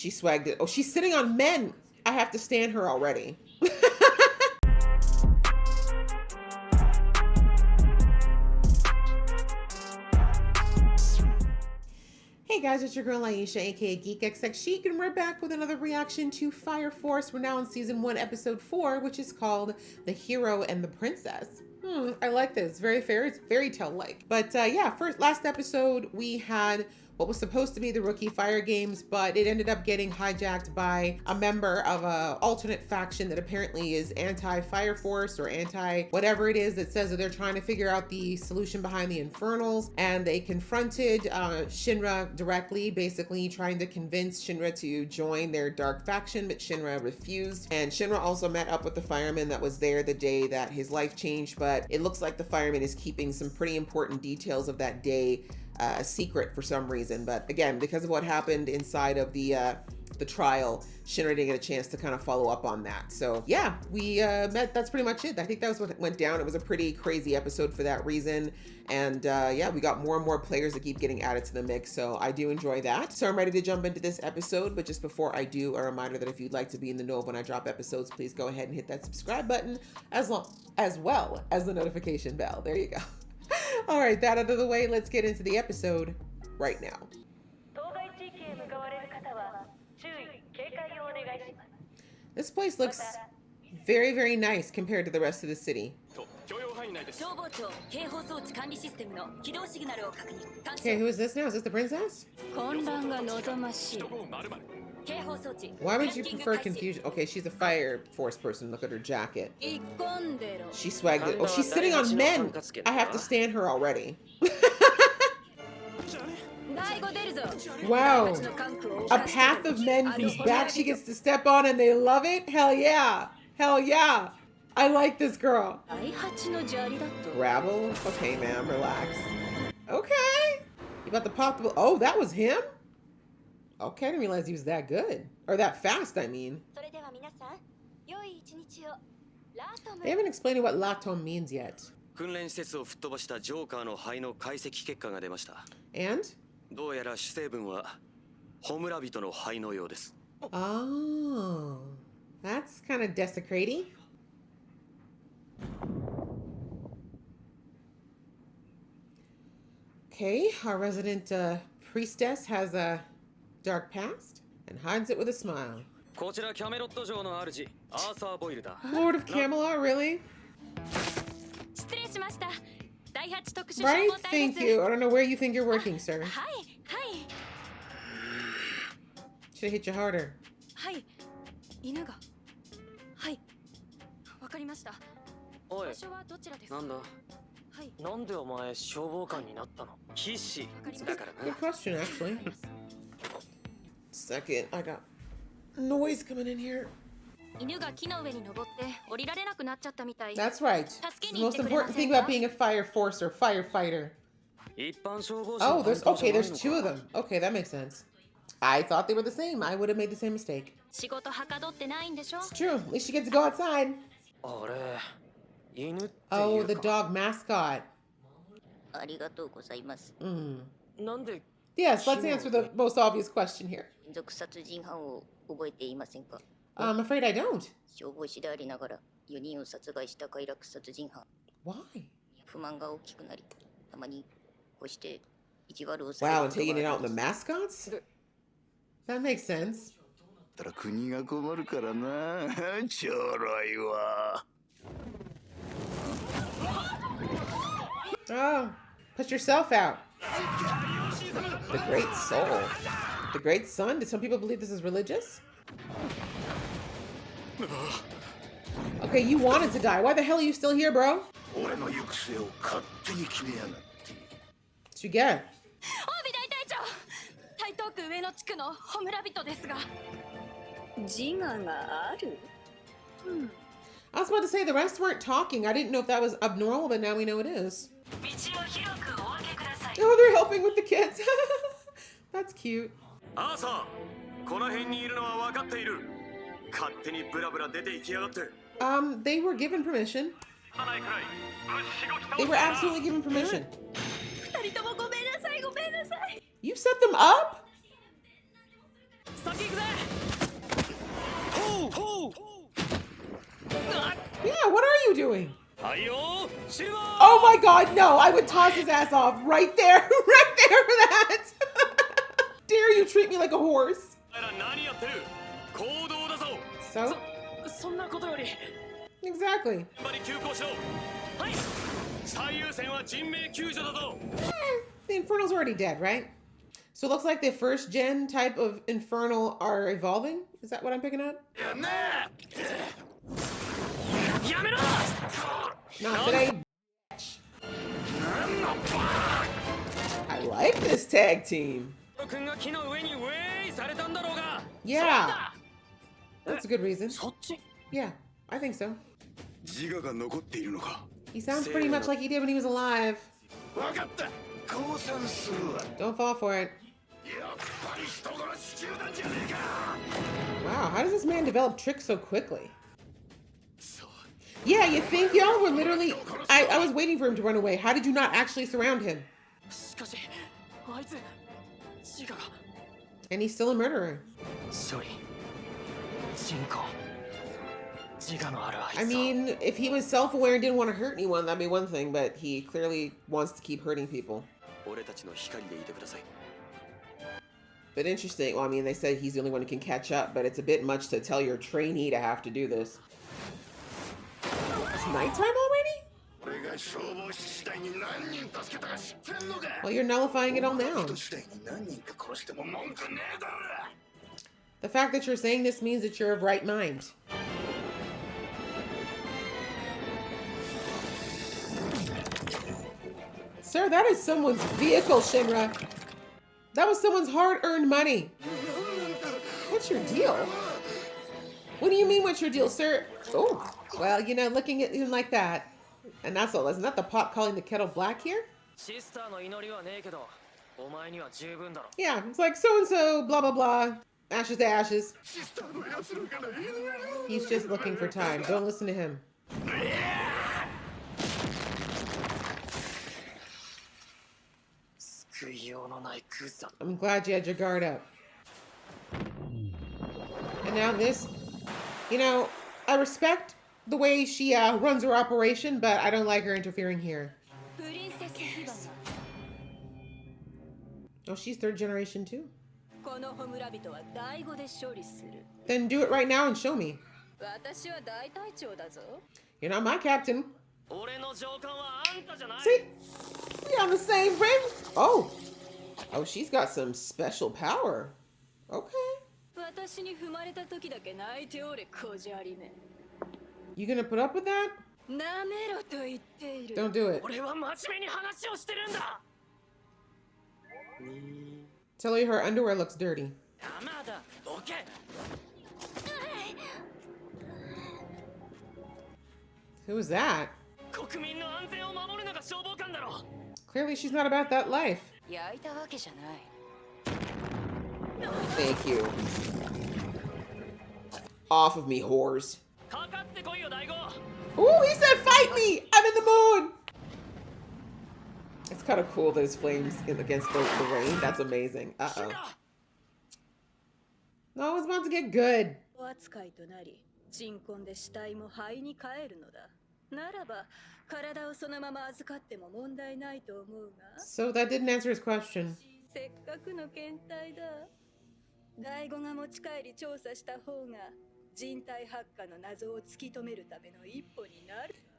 She swagged it. Oh, she's sitting on men. I have to stand her already. Hey guys, it's your girl Aisha, aka GeekXX Chic, and we're back with another reaction to Fire Force. We're now in season 1, episode 4, which is called The Hero and the Princess. I like this. Very fair. It's fairy tale-like. But yeah, last episode we had what was supposed to be the Rookie Fire Games, but it ended up getting hijacked by a member of a alternate faction that apparently is anti-Fire Force or anti-whatever it is that says that they're trying to figure out the solution behind the Infernals. And they confronted Shinra directly, basically trying to convince Shinra to join their dark faction, but Shinra refused. And Shinra also met up with the fireman that was there the day that his life changed, but it looks like the fireman is keeping some pretty important details of that day a secret for some reason. But again, because of what happened inside of the trial, Shinra didn't get a chance to kind of follow up on that. So yeah, we met. That's pretty much it. I think that was what went down. It was a pretty crazy episode for that reason. And yeah, we got more and more players that keep getting added to the mix. So I do enjoy that. So I'm ready to jump into this episode. But just before I do, a reminder that if you'd like to be in the know of when I drop episodes, please go ahead and hit that subscribe button as well as the notification bell. There you go. All right, that out of the way, let's get into the episode right now. This place looks very, very nice compared to the rest of the city. Okay, who is this now? Is this the princess? Why would you prefer confusion? Okay, she's a Fire Force person. Look at her jacket. She swagged it. Oh, she's sitting on men. I have to stand her already. Wow. A path of men whose back she gets to step on and they love it? Hell yeah. Hell yeah. I like this girl. Gravel? Okay, ma'am, relax. Okay. You about to pop the... Oh, that was him? Okay, I didn't realize he was that good. Or that fast, I mean. They haven't explained what Latom means yet. And? Oh, that's kind of desecrating. Okay, our resident priestess has a dark past and hides it with a smile. Lord of Camelot, really? Right? Thank you. I don't know where you think you're working, sir. Should have hit you harder. Good question, actually. Second, I got noise coming in here. That's right. The most important thing about being a Fire Force or firefighter. Oh, there's 2 of them. Okay, that makes sense. I thought they were the same. I would have made the same mistake. It's true. At least you get to go outside. Oh, the dog mascot. Yes, let's answer the most obvious question here. I'm afraid I don't. Why? Wow, and taking it out on the mascots? That makes sense. Oh, put yourself out. The Great Soul. The Great Sun? Did some people believe this is religious? Okay, you wanted to die. Why the hell are you still here, bro? What you get? I was about to say the rest weren't talking. I didn't know if that was abnormal, but now we know it is. Oh, they're helping with the kids. That's cute. They were given permission. They were absolutely given permission. You set them up? doing? Oh my god, no, I would toss his ass off right there, right there for that. Dare you treat me like a horse? So? Exactly. The Infernal's already dead, right? So it looks like the first gen type of Infernal are evolving? Is that what I'm picking up? Not today, bitch. I like this tag team. Yeah. That's a good reason. Yeah, I think so. He sounds pretty much like he did when he was alive. Don't fall for it. Wow, how does this man develop tricks so quickly? Yeah, you think y'all were literally... I was waiting for him to run away. How did you not actually surround him? And he's still a murderer. I mean, if he was self-aware and didn't want to hurt anyone, that'd be one thing, but he clearly wants to keep hurting people. But interesting. Well, I mean, they said he's the only one who can catch up, but it's a bit much to tell your trainee to have to do this. It's nighttime already? Well, you're nullifying it all now. The fact that you're saying this means that you're of right mind. Sir, that is someone's vehicle, Shinra. That was someone's hard-earned money. What's your deal? What do you mean, what's your deal, sir? Oh, well, you know, looking at him like that. And that's all. Isn't that the pot calling the kettle black here? Yeah, it's like so-and-so, blah, blah, blah. Ashes to ashes. He's just looking for time. Don't listen to him. I'm glad you had your guard up. And now this, you know, I respect the way she runs her operation, but I don't like her interfering here. Oh, she's third generation too. Then do it right now and show me. You're not my captain. See? We on the same ring. Oh. Oh, she's got some special power. Okay. You gonna put up with that? Don't do it. Tell her her underwear looks dirty. Who is that? Clearly she's not about that life. Thank you. Off of me, whores. Ooh, he said fight me! I'm in the mood! It's kind of cool that his flames against the rain. That's amazing. Uh-oh. No, it's about to get good. So that didn't answer his question.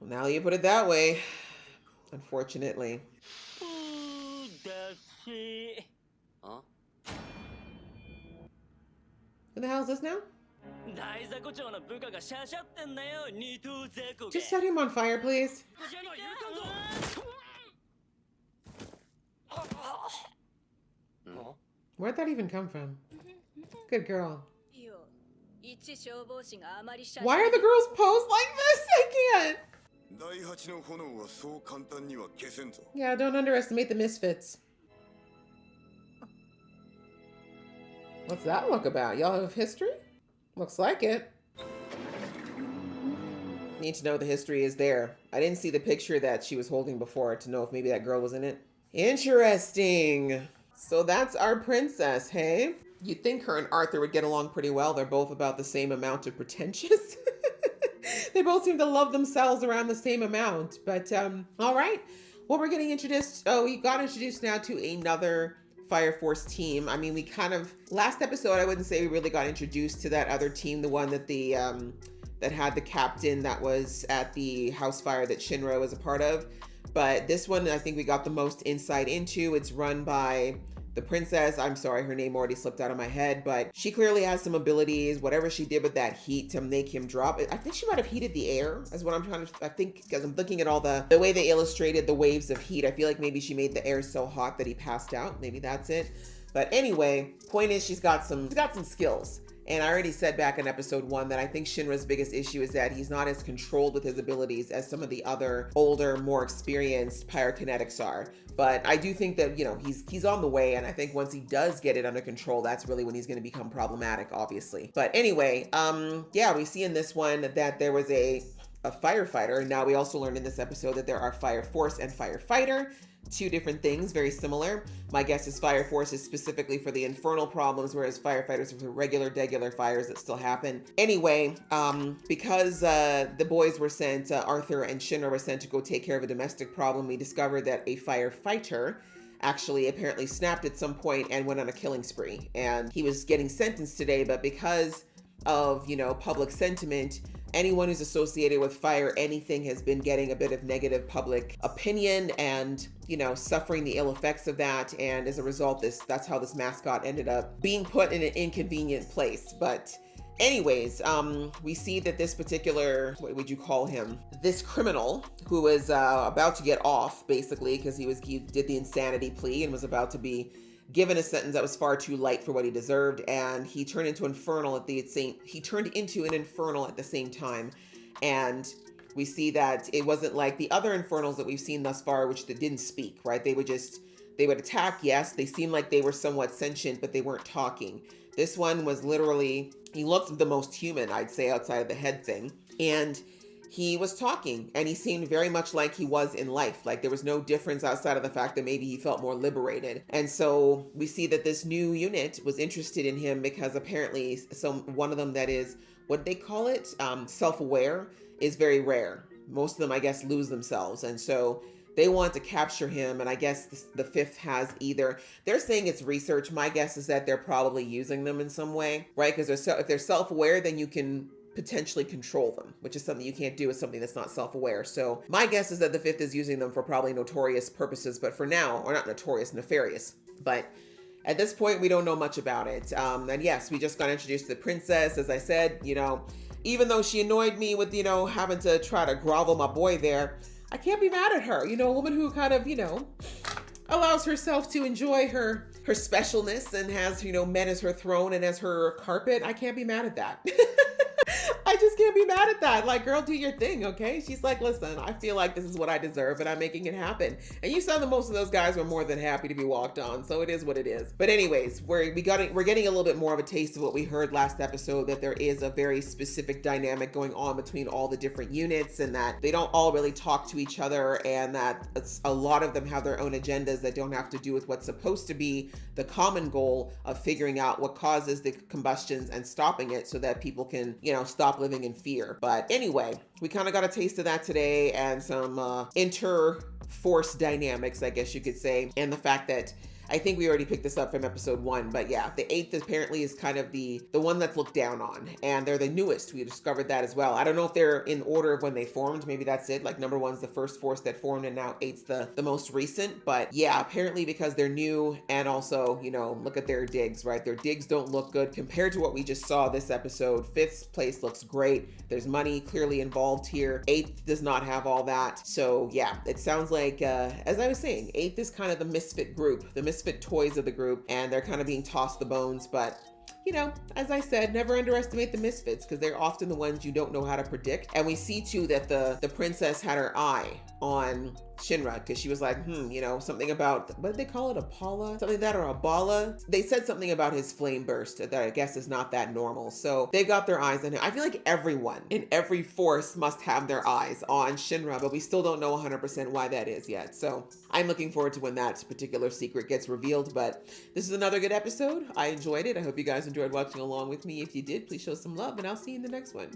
Well, now you put it that way. Unfortunately. Huh? Who the hell is this now? Just set him on fire, please. Where'd that even come from? Good girl. Why are the girls posed like this? I can't. Yeah, don't underestimate the misfits. What's that look about? Y'all have history? Looks like it. Need to know the history is there. I didn't see the picture that she was holding before to know if maybe that girl was in it. Interesting. So that's our princess, hey? You'd think her and Arthur would get along pretty well. They're both about the same amount of pretentious. They both seem to love themselves around the same amount. But all right. Well, we're getting introduced. Oh, we got introduced now to another Fire Force team. I mean, we kind of last episode, I wouldn't say we really got introduced to that other team, the one that the that had the captain that was at the house fire that Shinra was a part of. But this one, I think we got the most insight into. It's run by the princess. I'm sorry, her name already slipped out of my head, but she clearly has some abilities. Whatever she did with that heat to make him drop, I think she might have heated the air, is what I'm trying to, I think, because I'm looking at all the way they illustrated the waves of heat. I feel like maybe she made the air so hot that he passed out. Maybe that's it. But anyway, point is she's got some skills. And I already said back in episode 1 that I think Shinra's biggest issue is that he's not as controlled with his abilities as some of the other older, more experienced pyrokinetics are. But I do think that, he's on the way. And I think once he does get it under control, that's really when he's going to become problematic, obviously. But anyway, we see in this one that there was a firefighter. And now we also learned in this episode that there are Fire Force and Firefighter. Two different things, very similar. My guess is Fire Force is specifically for the infernal problems, whereas firefighters are for regular fires that still happen. Anyway, because the boys were sent, Arthur and Shinra were sent to go take care of a domestic problem, we discovered that a firefighter actually apparently snapped at some point and went on a killing spree. And he was getting sentenced today, but because of, public sentiment, anyone who's associated with fire, anything, has been getting a bit of negative public opinion and, suffering the ill effects of that. And as a result, that's how this mascot ended up being put in an inconvenient place. But anyways, we see that this particular, what would you call him? This criminal who was about to get off, basically, because he did the insanity plea and was about to be given a sentence that was far too light for what he deserved, and he turned into an infernal at the same time. And we see that it wasn't like the other infernals that we've seen thus far, which they didn't speak, right? They would attack. Yes, they seemed like they were somewhat sentient, but they weren't talking. This one was literally, he looked the most human, I'd say, outside of the head thing. And he was talking, and he seemed very much like he was in life. Like there was no difference outside of the fact that maybe he felt more liberated. And so we see that this new unit was interested in him because apparently one of them that is, what they call it, self-aware, is very rare. Most of them, I guess, lose themselves. And so they want to capture him. And I guess the fifth has either, they're saying it's research. My guess is that they're probably using them in some way, right? Because if they're self-aware, then you can potentially control them, which is something you can't do with something that's not self-aware. So my guess is that the fifth is using them for probably notorious purposes, but for now, or not notorious, nefarious. But at this point, we don't know much about it. And yes, we just got introduced to the princess. As I said, even though she annoyed me with, having to try to grovel my boy there, I can't be mad at her. A woman who kind of, allows herself to enjoy her specialness and has, men as her throne and as her carpet. I can't be mad at that. I just can't be mad at that. Like, girl, do your thing, okay? She's like, listen, I feel like this is what I deserve and I'm making it happen. And you saw that most of those guys were more than happy to be walked on. So it is what it is. But anyways, we're getting a little bit more of a taste of what we heard last episode, that there is a very specific dynamic going on between all the different units and that they don't all really talk to each other, and that a lot of them have their own agendas that don't have to do with what's supposed to be the common goal of figuring out what causes the combustions and stopping it so that people can, stop living in fear. But anyway, we kind of got a taste of that today, and some inter-force dynamics, I guess you could say, and the fact that I think we already picked this up from episode 1, but yeah, the 8th apparently is kind of the one that's looked down on, and they're the newest. We discovered that as well. I don't know if they're in order of when they formed. Maybe that's it. Like number 1's the first force that formed, and now 8's the most recent. But yeah, apparently because they're new, and also, look at their digs, right? Their digs don't look good compared to what we just saw this episode. 5th place looks great. There's money clearly involved here. 8th does not have all that. So yeah, it sounds like, as I was saying, 8th is kind of the misfit group, the misfit toys of the group, and they're kind of being tossed the bones. But as I said, never underestimate the misfits, because they're often the ones you don't know how to predict. And we see too that the princess had her eye on Shinra, because she was like, something about, what did they call it? Apala? Something like that, or Abala? They said something about his flame burst that I guess is not that normal. So they got their eyes on him. I feel like everyone in every force must have their eyes on Shinra, but we still don't know 100% why that is yet. So I'm looking forward to when that particular secret gets revealed. But this is another good episode. I enjoyed it. I hope you guys enjoyed watching along with me. If you did, please show some love, and I'll see you in the next one.